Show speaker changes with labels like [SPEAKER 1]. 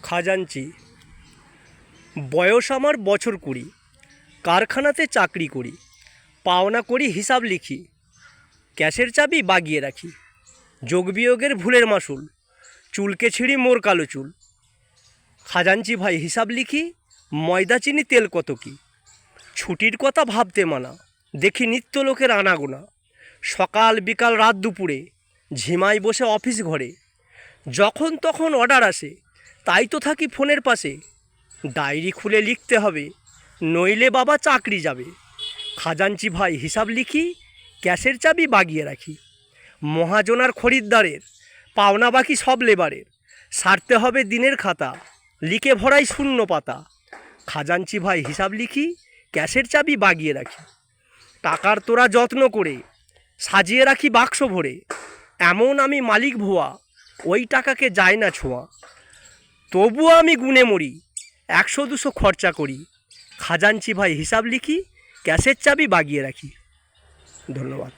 [SPEAKER 1] খাজাঞ্চি। বয়স আমার বছর 20, কারখানাতে চাকরি করি, পাওনা করি হিসাব লিখি, ক্যাশের চাবি বাগিয়ে রাখি, যোগ বিয়োগের ভুলের মাসুল, চুলকে ছিঁড়ি মোর কালো চুল। খাজাঞ্চি ভাই হিসাব লিখি, ময়দা চিনি তেল কত কি, ছুটির কথা ভাবতে মানা, দেখি নিত্য লোকের আনাগোনা, সকাল বিকাল রাত দুপুরে ঝিমাই বসে অফিস ঘরে, যখন তখন অর্ডার আসে তাই তো থাকি ফোনের পাশে, ডায়েরি খুলে লিখতে হবে নইলে বাবা চাকরি যাবে। খাজাঞ্চি ভাই হিসাব লিখি, ক্যাশের চাবি বাগিয়ে রাখি, মহাজনার খরিদ্দারের পাওনা বাকি সব লেবারের, সারতে হবে দিনের খাতা, লিখে ভরাই শূন্য পাতা। খাজাঞ্চি ভাই হিসাব লিখি, ক্যাশের চাবি বাগিয়ে রাখি, টাকার তোরা যত্ন করে সাজিয়ে রাখি বাক্স ভরে, এমন আমি মালিক ভুয়া ওই টাকাকে যায় না ছোঁয়া, তবুও আমি গুনে মরি 100-200 খরচা করি। খাজাঞ্চি ভাই হিসাব লিখি, ক্যাশের চাবি বাগিয়ে রাখি। ধন্যবাদ।